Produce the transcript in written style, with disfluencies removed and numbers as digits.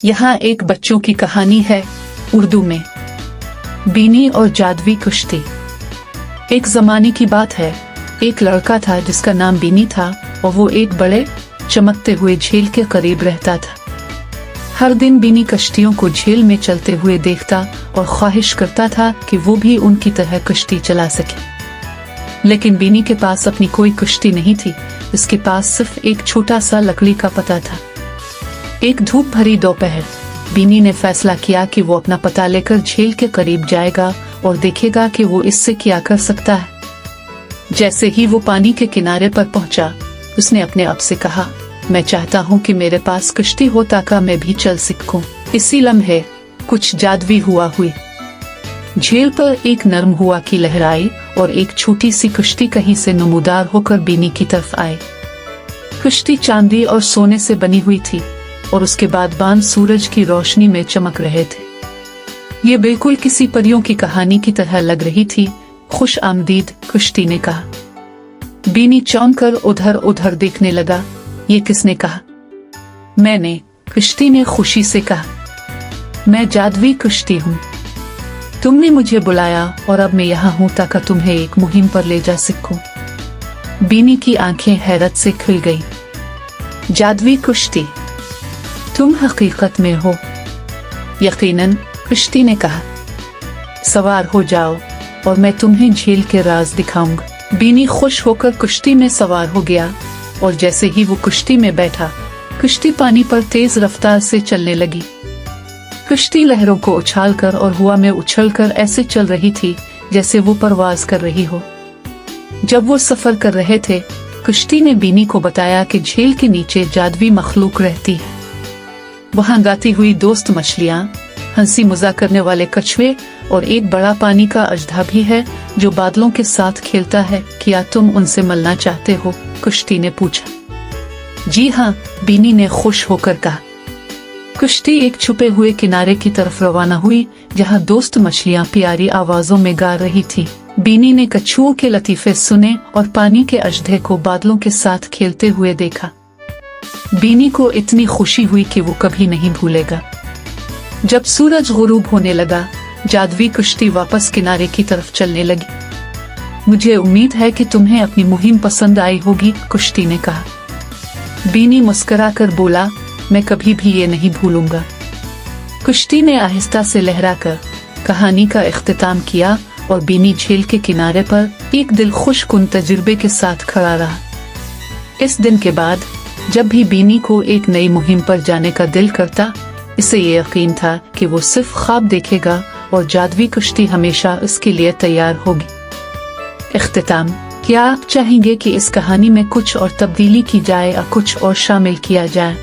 यहाँ एक बच्चों की कहानी है उर्दू में। बीनी और जादवी कुश्ती। एक जमाने की बात है, एक लड़का था जिसका नाम बीनी था और वो एक बड़े चमकते हुए झील के करीब रहता था। हर दिन बीनी कश्तियों को झील में चलते हुए देखता और ख्वाहिश करता था कि वो भी उनकी तरह कश्ती चला सके। लेकिन बीनी के पास अपनी कोई कश्ती नहीं थी, उसके पास सिर्फ एक छोटा सा लकड़ी का पता था। एक धूप भरी दोपहर बीनी ने फैसला किया कि वो अपना पता लेकर झील के करीब जाएगा और देखेगा कि वो इससे क्या कर सकता है। जैसे ही वो पानी के किनारे पर पहुंचा, उसने अपने आप से कहा, मैं चाहता हूँ कि मेरे पास कश्ती हो ताकि मैं भी चल सकूं। इसी लम्हे कुछ जादवी हुआ हुई। झील पर एक नरम हुआ की लहर आई और एक छोटी सी कश्ती कहीं से नमूदार होकर बीनी की तरफ आई। कश्ती चांदी और सोने से बनी हुई थी और उसके बाद बांध सूरज की रोशनी में चमक रहे थे। ये बिल्कुल किसी परियों की कहानी की तरह लग रही थी। खुश आमदीद, कश्ती ने कहा। बीनी चौंक कर उधर उधर देखने लगा। ये किसने कहा? मैंने, कश्ती ने खुशी से कहा। मैं जादवी कश्ती हूँ। तुमने मुझे बुलाया और अब मैं यहाँ हूँ ताकि तुम्हें एक मुहिम पर ले जा सकूं। बीनी की आंखें हैरत से खुल गई। जादवी कश्ती, तुम हकीकत में हो? यकीनन, कश्ती ने कहा। सवार हो जाओ और मैं तुम्हें झील के राज दिखाऊंगा। बीनी खुश होकर कश्ती में सवार हो गया और जैसे ही वो कश्ती में बैठा, कश्ती पानी पर तेज रफ्तार से चलने लगी। कश्ती लहरों को उछालकर और हवा में उछलकर ऐसे चल रही थी जैसे वो परवाज कर रही हो। जब वो सफर कर रहे थे, कश्ती ने बीनी को बताया कि झील के नीचे जादवी मखलूक रहती है। वहाँ गाती हुई दोस्त मछलियाँ, हंसी मजाक करने वाले कछुए और एक बड़ा पानी का अजदा भी है जो बादलों के साथ खेलता है। क्या तुम उनसे मिलना चाहते हो? कश्ती ने पूछा। जी हाँ, बीनी ने खुश होकर कहा। कश्ती एक छुपे हुए किनारे की तरफ रवाना हुई जहाँ दोस्त मछलियाँ प्यारी आवाजों में गा रही थी। बीनी ने कछुओं के लतीफे सुने और पानी के अजदे को बादलों के साथ खेलते हुए देखा। बीनी को इतनी खुशी हुई कि वो कभी नहीं भूलेगा। जब सूरज गुरूब होने लगा, जादवी कश्ती वापस किनारे की तरफ चलने लगी। मुझे उम्मीद है कि तुम्हें अपनी मुहिम पसंद आई होगी, कश्ती ने कहा। बीनी मुस्कुराकर बोला, मैं कभी भी ये नहीं भूलूंगा। कश्ती ने आहिस्ता से लहराकर कहानी का इख्तिताम किया और बीनी झील के किनारे पर एक दिल खुशकुन तजुर्बे के साथ खड़ा रहा। इस दिन के बाद जब भी बीनी को एक नई मुहिम पर जाने का दिल करता, इसे ये यकीन था कि वो सिर्फ ख्वाब देखेगा और जादवी कश्ती हमेशा उसके लिए तैयार होगी। इख्तिताम, क्या आप चाहेंगे कि इस कहानी में कुछ और तब्दीली की जाए या कुछ और शामिल किया जाए?